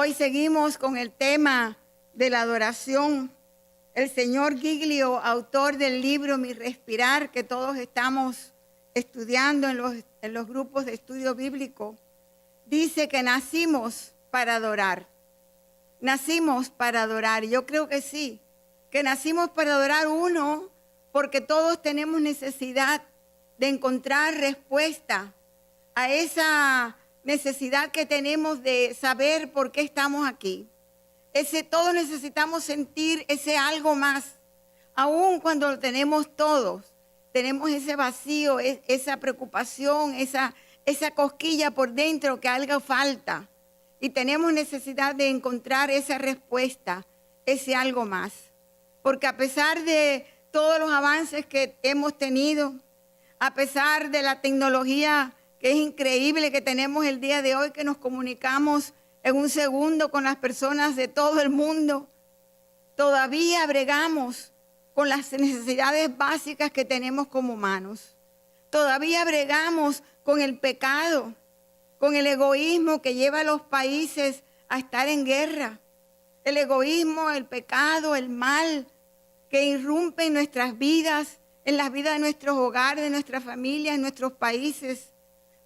Hoy seguimos con el tema de la adoración. El señor Giglio, autor del libro Mi Respirar, que todos estamos estudiando en los grupos de estudio bíblico, dice que nacimos para adorar. Nacimos para adorar. Yo creo que sí, que nacimos para adorar uno, porque todos tenemos necesidad de encontrar respuesta a esa necesidad que tenemos de saber por qué estamos aquí. Todos necesitamos sentir ese algo más, aun cuando lo tenemos todos. Tenemos ese vacío, esa preocupación, esa cosquilla por dentro que algo falta. Y tenemos necesidad de encontrar esa respuesta, ese algo más. Porque a pesar de todos los avances que hemos tenido, a pesar de la tecnología que es increíble que tenemos el día de hoy, que nos comunicamos en un segundo con las personas de todo el mundo, todavía bregamos con las necesidades básicas que tenemos como humanos. Todavía bregamos con el pecado, con el egoísmo que lleva a los países a estar en guerra. El egoísmo, el pecado, el mal que irrumpe en nuestras vidas, en las vidas de nuestros hogares, de nuestras familias, en nuestros países.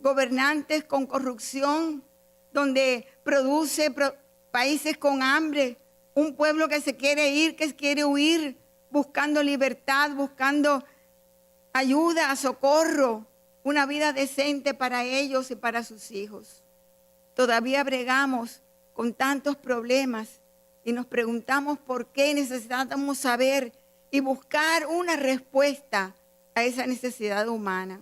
Gobernantes con corrupción, donde produce países con hambre, un pueblo que se quiere ir, que quiere huir, buscando libertad, buscando ayuda, socorro, una vida decente para ellos y para sus hijos. Todavía bregamos con tantos problemas y nos preguntamos por qué. Necesitamos saber y buscar una respuesta a esa necesidad humana.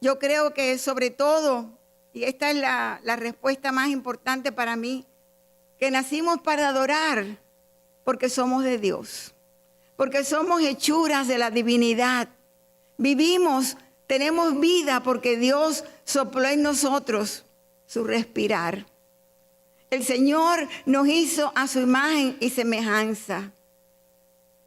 Yo creo que sobre todo, y esta es la respuesta más importante para mí, que nacimos para adorar porque somos de Dios, porque somos hechuras de la divinidad. Vivimos, tenemos vida porque Dios sopló en nosotros su respirar. El Señor nos hizo a su imagen y semejanza.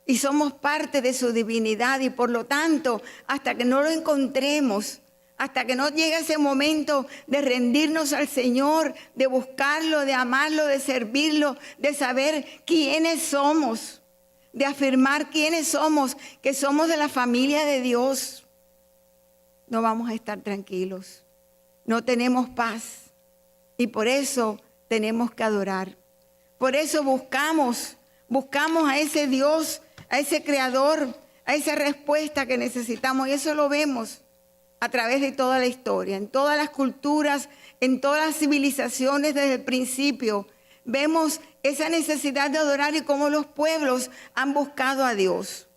Y somos parte de su divinidad y por lo tanto, hasta que no lo encontremos, hasta que no llegue ese momento de rendirnos al Señor, de buscarlo, de amarlo, de servirlo, de saber quiénes somos, de afirmar quiénes somos, que somos de la familia de Dios, no vamos a estar tranquilos. No tenemos paz y por eso tenemos que adorar. Por eso buscamos a ese Dios, a ese Creador, a esa respuesta que necesitamos. Y eso lo vemos a través de toda la historia, en todas las culturas, en todas las civilizaciones desde el principio. Vemos esa necesidad de adorar y cómo los pueblos han buscado a Dios.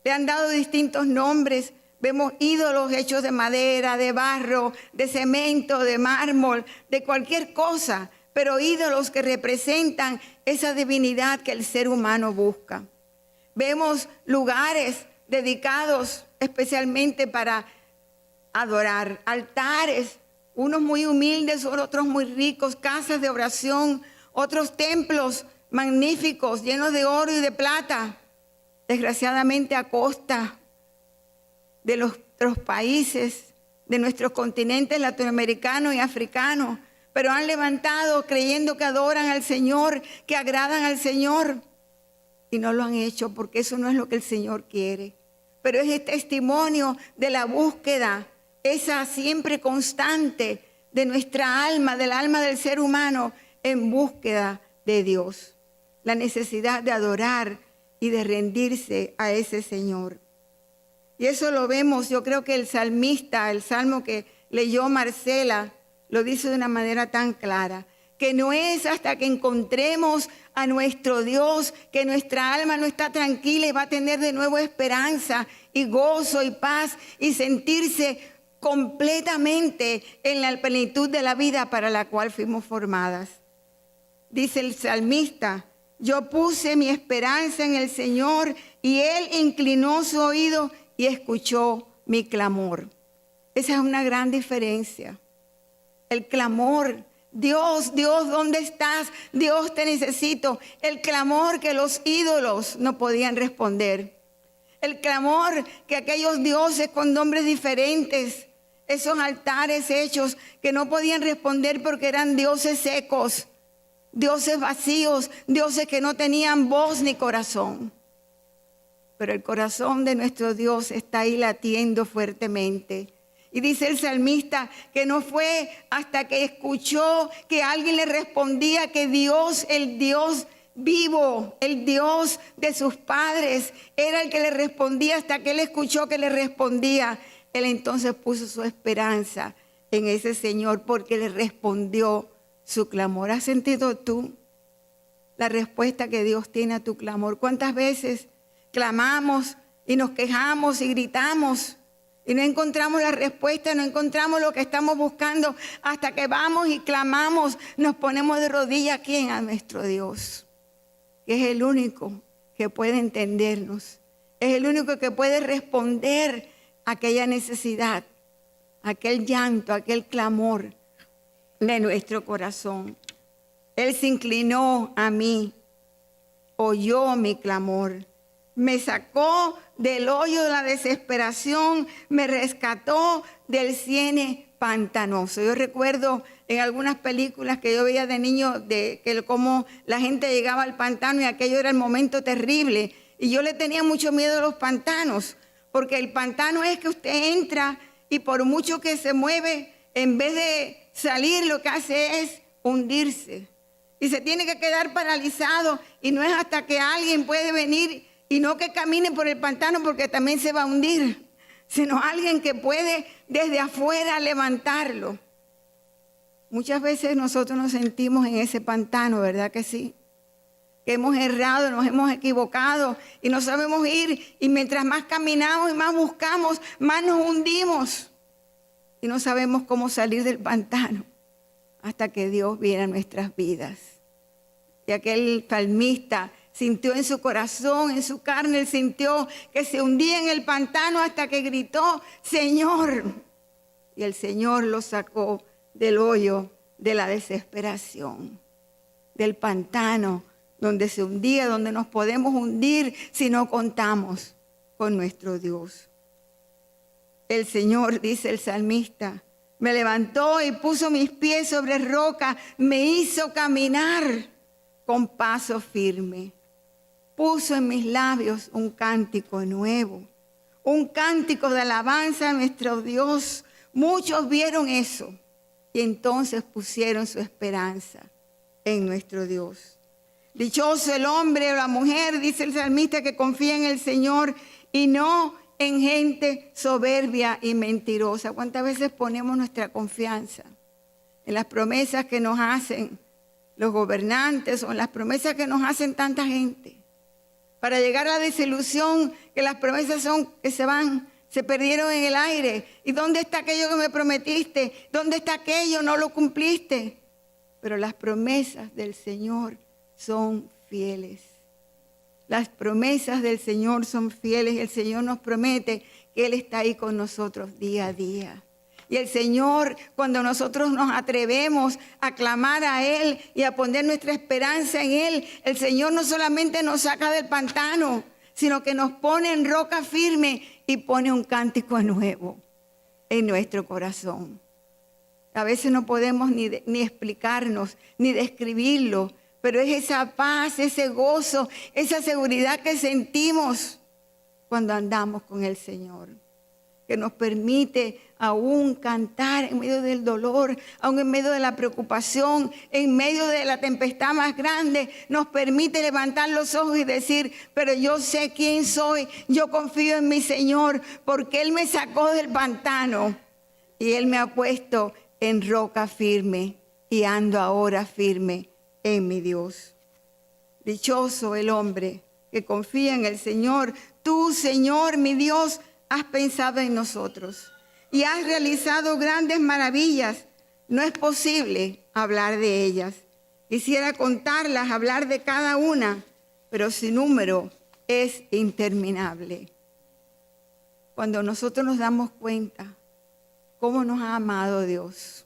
Le han dado distintos nombres. Vemos ídolos hechos de madera, de barro, de cemento, de mármol, de cualquier cosa, pero ídolos que representan esa divinidad que el ser humano busca. Vemos lugares dedicados especialmente para adorar, altares, unos muy humildes, otros muy ricos, casas de oración, otros templos magníficos, llenos de oro y de plata, desgraciadamente a costa de los países, de nuestros continentes latinoamericanos y africanos, pero han levantado creyendo que adoran al Señor, que agradan al Señor, y no lo han hecho porque eso no es lo que el Señor quiere. Pero es el testimonio de la búsqueda, esa siempre constante de nuestra alma, del alma del ser humano, en búsqueda de Dios. La necesidad de adorar y de rendirse a ese Señor. Y eso lo vemos, yo creo que el salmista, el salmo que leyó Marcela, lo dice de una manera tan clara, que no es hasta que encontremos a nuestro Dios que nuestra alma no está tranquila y va a tener de nuevo esperanza y gozo y paz y sentirse completamente en la plenitud de la vida para la cual fuimos formadas. Dice el salmista, yo puse mi esperanza en el Señor y Él inclinó su oído y escuchó mi clamor. Esa es una gran diferencia. El clamor, Dios, Dios, ¿dónde estás? Dios, te necesito. El clamor que los ídolos no podían responder. El clamor que aquellos dioses con nombres diferentes, esos altares hechos que no podían responder porque eran dioses secos, dioses vacíos, dioses que no tenían voz ni corazón. Pero el corazón de nuestro Dios está ahí latiendo fuertemente. Y dice el salmista que no fue hasta que escuchó que alguien le respondía que Dios, el Dios vivo, el Dios de sus padres, era el que le respondía. Hasta que él escuchó que le respondía, él entonces puso su esperanza en ese Señor, porque le respondió su clamor. ¿Has sentido tú la respuesta que Dios tiene a tu clamor? ¿Cuántas veces clamamos y nos quejamos y gritamos y no encontramos la respuesta, no encontramos lo que estamos buscando, hasta que vamos y clamamos, nos ponemos de rodillas aquí a nuestro Dios, que es el único que puede entendernos, es el único que puede responder a aquella necesidad, aquel llanto, aquel clamor de nuestro corazón. Él se inclinó a mí, oyó mi clamor, me sacó del hoyo de la desesperación, me rescató del cieno pantanoso. Yo recuerdo en algunas películas que yo veía de niño de que cómo la gente llegaba al pantano, y aquello era el momento terrible. Y yo le tenía mucho miedo a los pantanos, porque el pantano es que usted entra y por mucho que se mueve, en vez de salir, lo que hace es hundirse. Y se tiene que quedar paralizado, y no es hasta que alguien puede venir, y no que camine por el pantano porque también se va a hundir, sino alguien que puede desde afuera levantarlo. Muchas veces nosotros nos sentimos en ese pantano, ¿verdad que sí? Que hemos errado, nos hemos equivocado y no sabemos ir, y mientras más caminamos y más buscamos, más nos hundimos y no sabemos cómo salir del pantano hasta que Dios viene a nuestras vidas. Y aquel salmista sintió en su corazón, en su carne, él sintió que se hundía en el pantano hasta que gritó, Señor. Y el Señor lo sacó del hoyo de la desesperación, del pantano donde se hundía, donde nos podemos hundir si no contamos con nuestro Dios. El Señor, dice el salmista, me levantó y puso mis pies sobre roca, me hizo caminar con paso firme. Puso en mis labios un cántico nuevo, un cántico de alabanza a nuestro Dios. Muchos vieron eso y entonces pusieron su esperanza en nuestro Dios. Dichoso el hombre o la mujer, dice el salmista, que confía en el Señor y no en gente soberbia y mentirosa. ¿Cuántas veces ponemos nuestra confianza en las promesas que nos hacen los gobernantes o en las promesas que nos hacen tanta gente? Para llegar a la desilusión, que las promesas son que se van, se perdieron en el aire. ¿Y dónde está aquello que me prometiste? ¿Dónde está aquello? No lo cumpliste. Pero las promesas del Señor son fieles. Las promesas del Señor son fieles. El Señor nos promete que Él está ahí con nosotros día a día. Y el Señor, cuando nosotros nos atrevemos a clamar a Él y a poner nuestra esperanza en Él, el Señor no solamente nos saca del pantano, sino que nos pone en roca firme y pone un cántico nuevo en nuestro corazón. A veces no podemos ni explicarnos, ni describirlo, pero es esa paz, ese gozo, esa seguridad que sentimos cuando andamos con el Señor, que nos permite aún cantar en medio del dolor, aún en medio de la preocupación, en medio de la tempestad más grande, nos permite levantar los ojos y decir, pero yo sé quién soy, yo confío en mi Señor, porque Él me sacó del pantano y Él me ha puesto en roca firme y ando ahora firme en mi Dios. Dichoso el hombre que confía en el Señor. Tú, Señor, mi Dios, has pensado en nosotros y has realizado grandes maravillas. No es posible hablar de ellas. Quisiera contarlas, hablar de cada una, pero sin número es interminable. Cuando nosotros nos damos cuenta cómo nos ha amado Dios,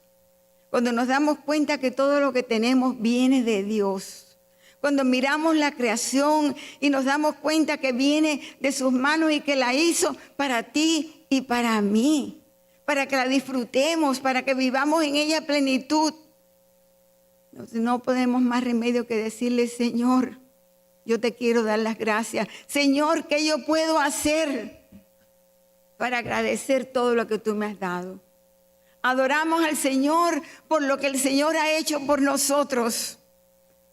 cuando nos damos cuenta que todo lo que tenemos viene de Dios, cuando miramos la creación y nos damos cuenta que viene de sus manos y que la hizo para ti y para mí, para que la disfrutemos, para que vivamos en ella plenitud. No podemos más remedio que decirle, Señor, yo te quiero dar las gracias. Señor, ¿qué yo puedo hacer para agradecer todo lo que tú me has dado? Adoramos al Señor por lo que el Señor ha hecho por nosotros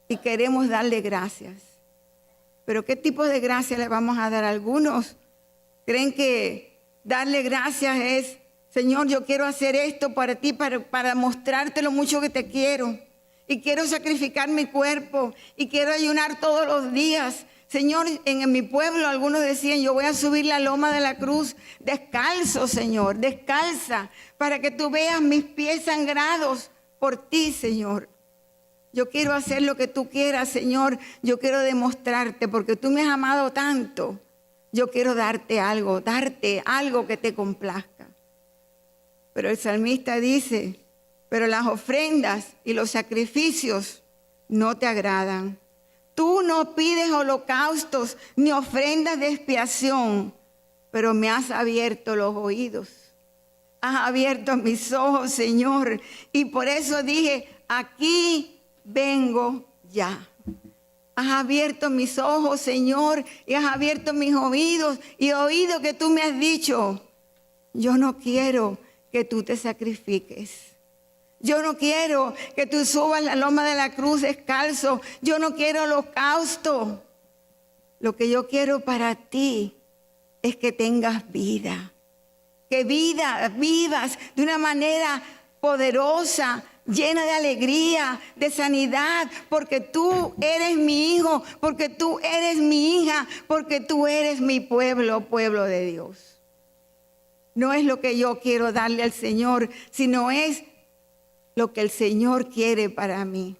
y queremos darle gracias. Pero ¿qué tipo de gracias le vamos a dar a algunos? Creen que darle gracias es, Señor, yo quiero hacer esto para ti, para mostrarte lo mucho que te quiero. Y quiero sacrificar mi cuerpo y quiero ayunar todos los días. Señor, en mi pueblo algunos decían, yo voy a subir la loma de la cruz descalzo, Señor, descalza, para que tú veas mis pies sangrados por ti, Señor. Yo quiero hacer lo que tú quieras, Señor. Yo quiero demostrarte, porque tú me has amado tanto. Yo quiero darte algo que te complazca. Pero el salmista dice, pero las ofrendas y los sacrificios no te agradan. Tú no pides holocaustos ni ofrendas de expiación, pero me has abierto los oídos. Has abierto mis ojos, Señor. Y por eso dije, aquí vengo ya. Has abierto mis ojos, Señor, y has abierto mis oídos. Y he oído que tú me has dicho, yo no quiero que tú te sacrifiques. Yo no quiero que tú subas la loma de la cruz descalzo. Yo no quiero holocausto. Lo que yo quiero para ti es que tengas vida. Que vivas de una manera poderosa, llena de alegría, de sanidad, porque tú eres mi hijo, porque tú eres mi hija, porque tú eres mi pueblo, pueblo de Dios. No es lo que yo quiero darle al Señor, sino es lo que el Señor quiere para mí.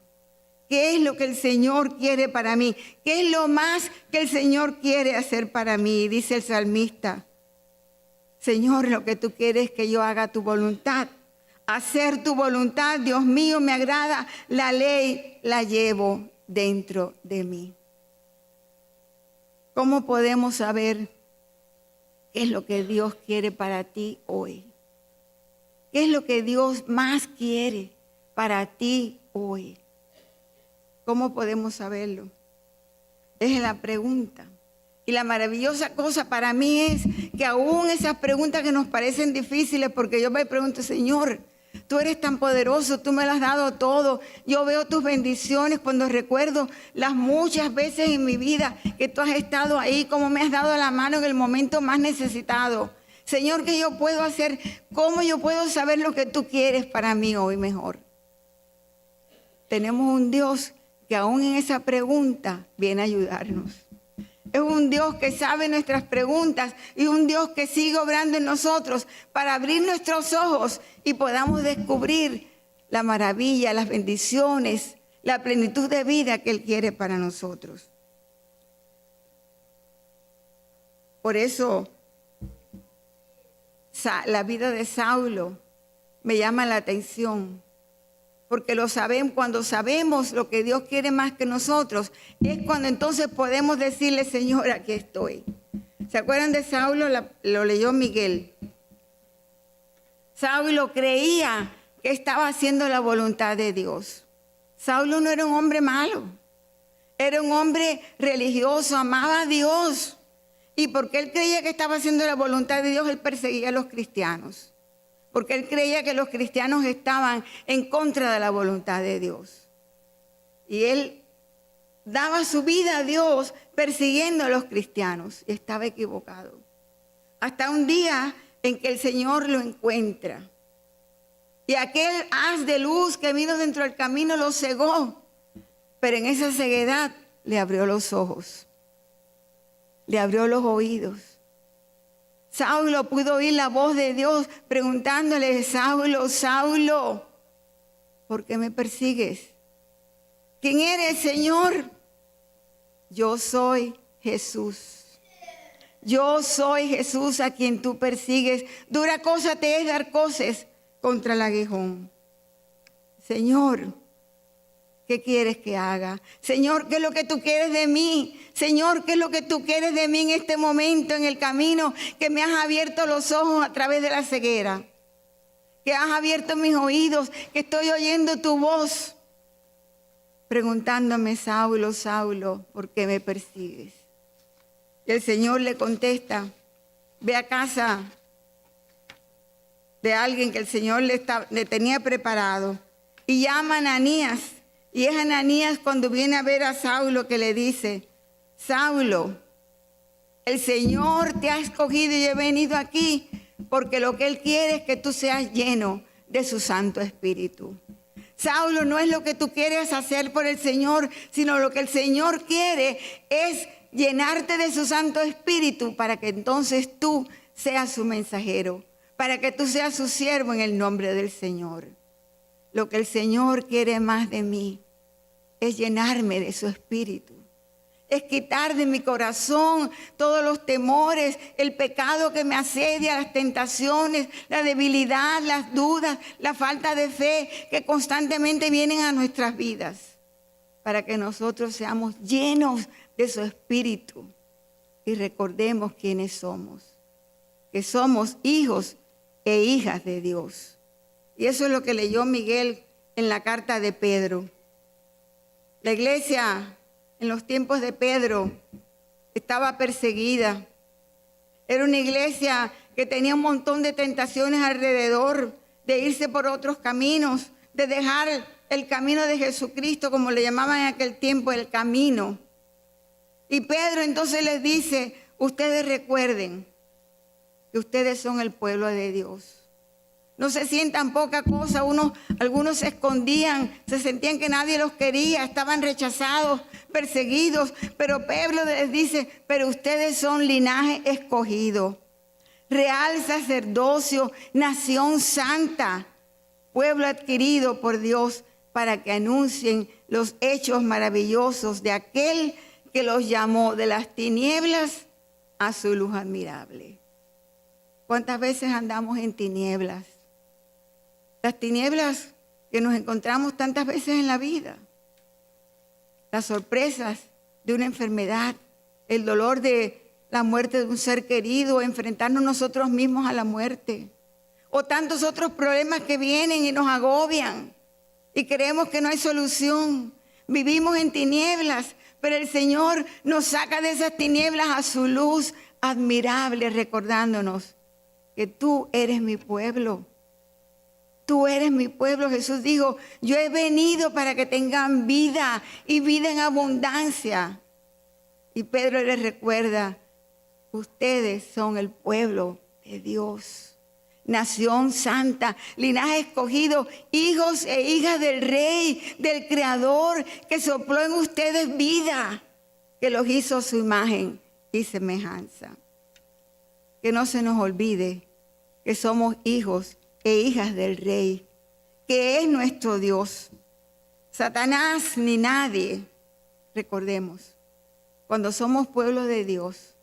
¿Qué es lo que el Señor quiere para mí? ¿Qué es lo más que el Señor quiere hacer para mí? Dice el salmista, Señor, lo que tú quieres es que yo haga tu voluntad. Hacer tu voluntad, Dios mío, me agrada. La ley la llevo dentro de mí. ¿Cómo podemos saber qué es lo que Dios quiere para ti hoy? ¿Qué es lo que Dios más quiere para ti hoy? ¿Cómo podemos saberlo? Es la pregunta. Y la maravillosa cosa para mí es que aún esas preguntas que nos parecen difíciles, porque yo me pregunto, Señor, tú eres tan poderoso, tú me lo has dado todo. Yo veo tus bendiciones cuando recuerdo las muchas veces en mi vida que tú has estado ahí, como me has dado la mano en el momento más necesitado. Señor, ¿qué yo puedo hacer? ¿Cómo yo puedo saber lo que tú quieres para mí hoy mejor? Tenemos un Dios que aún en esa pregunta viene a ayudarnos. Es un Dios que sabe nuestras preguntas y un Dios que sigue obrando en nosotros para abrir nuestros ojos y podamos descubrir la maravilla, las bendiciones, la plenitud de vida que Él quiere para nosotros. Por eso, la vida de Saulo me llama la atención, porque lo sabemos, cuando sabemos lo que Dios quiere más que nosotros, es cuando entonces podemos decirle, Señor, aquí estoy. ¿Se acuerdan de Saulo? Lo leyó Miguel. Saulo creía que estaba haciendo la voluntad de Dios. Saulo no era un hombre malo, era un hombre religioso, amaba a Dios. Y porque él creía que estaba haciendo la voluntad de Dios, él perseguía a los cristianos. Porque él creía que los cristianos estaban en contra de la voluntad de Dios. Y él daba su vida a Dios persiguiendo a los cristianos. Y estaba equivocado. Hasta un día en que el Señor lo encuentra. Y aquel haz de luz que vino dentro del camino lo cegó. Pero en esa ceguedad le abrió los ojos. Le abrió los oídos. Saulo pudo oír la voz de Dios preguntándole, Saulo, Saulo, ¿por qué me persigues? ¿Quién eres, Señor? Yo soy Jesús. Yo soy Jesús a quien tú persigues. Dura cosa te es dar cosas contra el aguijón. Señor, ¿qué quieres que haga? Señor, ¿qué es lo que tú quieres de mí? Señor, ¿qué es lo que tú quieres de mí en este momento, en el camino que me has abierto los ojos a través de la ceguera? Que has abierto mis oídos, que estoy oyendo tu voz. preguntándome: Saulo, Saulo, ¿por qué me persigues? Y el Señor le contesta: ve a casa de alguien que el Señor le tenía preparado y llama a Ananías. Y es Ananías cuando viene a ver a Saulo que le dice: Saulo, el Señor te ha escogido y he venido aquí porque lo que Él quiere es que tú seas lleno de su Santo Espíritu. Saulo, no es lo que tú quieres hacer por el Señor, sino lo que el Señor quiere es llenarte de su Santo Espíritu para que entonces tú seas su mensajero, para que tú seas su siervo en el nombre del Señor. Lo que el Señor quiere más de mí es llenarme de su Espíritu. Es quitar de mi corazón todos los temores, el pecado que me asedia, las tentaciones, la debilidad, las dudas, la falta de fe que constantemente vienen a nuestras vidas, para que nosotros seamos llenos de su Espíritu y recordemos quiénes somos, que somos hijos e hijas de Dios. Y eso es lo que leyó Miguel en la carta de Pedro. La iglesia en los tiempos de Pedro estaba perseguida. Era una iglesia que tenía un montón de tentaciones alrededor, de irse por otros caminos, de dejar el camino de Jesucristo, como le llamaban en aquel tiempo, el camino. Y Pedro entonces les dice: ustedes recuerden que ustedes son el pueblo de Dios. No se sientan poca cosa. Algunos se escondían, se sentían que nadie los quería, estaban rechazados, perseguidos. Pero Pedro les dice: pero ustedes son linaje escogido, real sacerdocio, nación santa, pueblo adquirido por Dios, para que anuncien los hechos maravillosos de aquel que los llamó de las tinieblas a su luz admirable. ¿Cuántas veces andamos en tinieblas? Las tinieblas que nos encontramos tantas veces en la vida. Las sorpresas de una enfermedad, el dolor de la muerte de un ser querido, enfrentarnos nosotros mismos a la muerte. O tantos otros problemas que vienen y nos agobian y creemos que no hay solución. Vivimos en tinieblas, pero el Señor nos saca de esas tinieblas a su luz admirable, recordándonos que tú eres mi pueblo. Tú eres mi pueblo. Jesús dijo: yo he venido para que tengan vida y vida en abundancia. Y Pedro les recuerda: ustedes son el pueblo de Dios, nación santa, linaje escogido, hijos e hijas del Rey, del Creador, que sopló en ustedes vida, que los hizo a su imagen y semejanza. Que no se nos olvide que somos hijos e hijas del Rey, que es nuestro Dios. Satanás ni nadie, recordemos, cuando somos pueblo de Dios,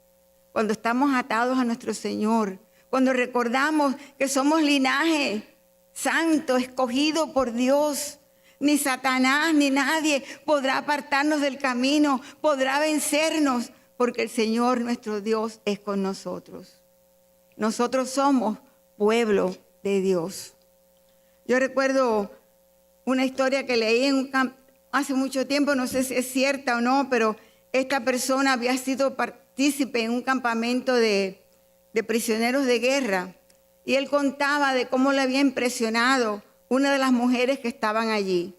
cuando estamos atados a nuestro Señor, cuando recordamos que somos linaje santo, escogido por Dios, ni Satanás ni nadie podrá apartarnos del camino, podrá vencernos, porque el Señor nuestro Dios es con nosotros. Nosotros somos pueblo de Dios. Yo recuerdo una historia que leí hace mucho tiempo, no sé si es cierta o no, pero esta persona había sido partícipe en un campamento de prisioneros de guerra, y él contaba de cómo le había impresionado una de las mujeres que estaban allí.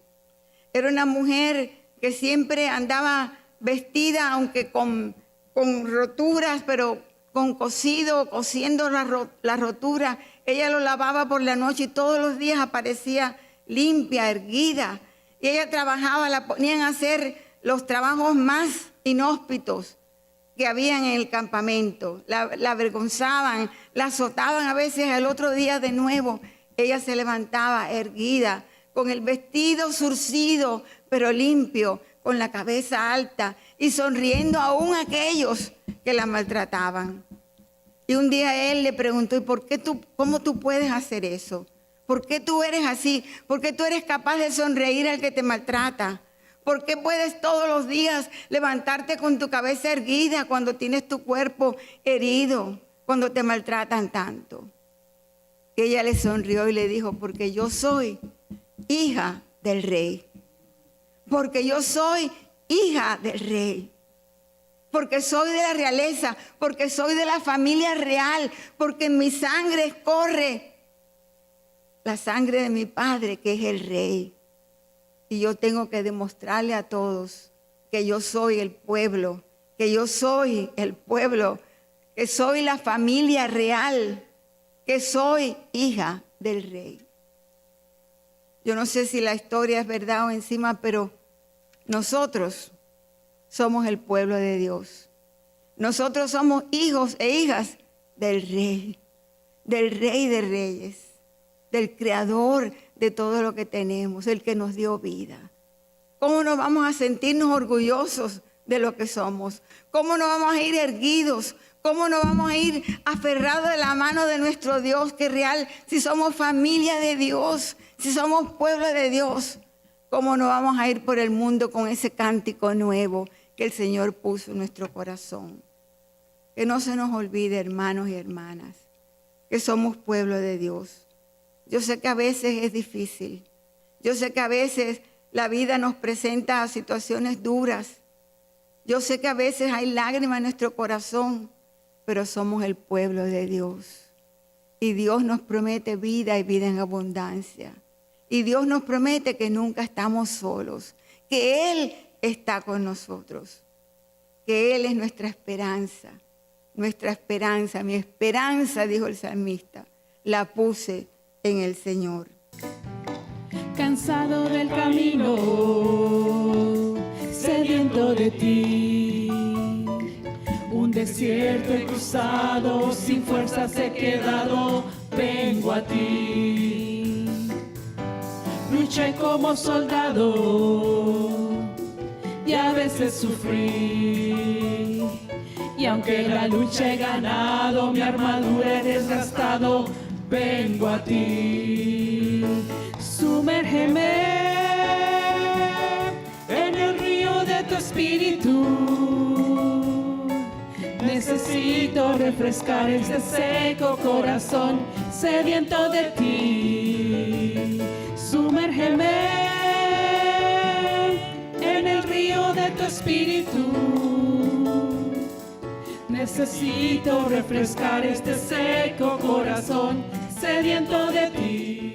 Era una mujer que siempre andaba vestida, aunque con roturas, pero con cosiendo la rotura. Ella lo lavaba por la noche y todos los días aparecía limpia, erguida. Y ella trabajaba, la ponían a hacer los trabajos más inhóspitos que habían en el campamento. La avergonzaban, la azotaban a veces. Al otro día de nuevo ella se levantaba erguida, con el vestido zurcido, pero limpio, con la cabeza alta y sonriendo aún a aquellos que la maltrataban. Y un día él le preguntó: ¿y cómo tú puedes hacer eso? ¿Por qué tú eres así? ¿Por qué tú eres capaz de sonreír al que te maltrata? ¿Por qué puedes todos los días levantarte con tu cabeza erguida cuando tienes tu cuerpo herido, cuando te maltratan tanto? Y ella le sonrió y le dijo: porque yo soy hija del Rey. porque yo soy hija del rey. Porque soy de la realeza, porque soy de la familia real, porque en mi sangre corre la sangre de mi padre, que es el rey. Y yo tengo que demostrarle a todos que yo soy el pueblo, que yo soy el pueblo, que soy la familia real, que soy hija del rey. Yo no sé si la historia es verdad o encima, pero nosotros somos el pueblo de Dios. Nosotros somos hijos e hijas del Rey de Reyes, del Creador de todo lo que tenemos, el que nos dio vida. ¿Cómo no vamos a sentirnos orgullosos de lo que somos? ¿Cómo no vamos a ir erguidos? ¿Cómo no vamos a ir aferrados de la mano de nuestro Dios, que es real? Si somos familia de Dios, si somos pueblo de Dios, ¿cómo no vamos a ir por el mundo con ese cántico nuevo que el Señor puso en nuestro corazón? Que no se nos olvide, hermanos y hermanas, que somos pueblo de Dios. Yo sé que a veces es difícil. Yo sé que a veces la vida nos presenta situaciones duras. Yo sé que a veces hay lágrimas en nuestro corazón, pero somos el pueblo de Dios. Y Dios nos promete vida y vida en abundancia. Y Dios nos promete que nunca estamos solos, que Él está con nosotros, que Él es nuestra esperanza, mi esperanza, dijo el salmista, la puse en el Señor. Cansado del camino, sediento de ti, un desierto he cruzado, sin fuerzas he quedado, vengo a ti. Luché como soldado y a veces sufrí, y aunque la lucha he ganado, mi armadura he desgastado, vengo a ti. Sumérgeme en el río de tu espíritu. Necesito refrescar este seco corazón sediento de ti. Sumérgeme en el río de tu espíritu. Necesito refrescar este seco corazón sediento de ti.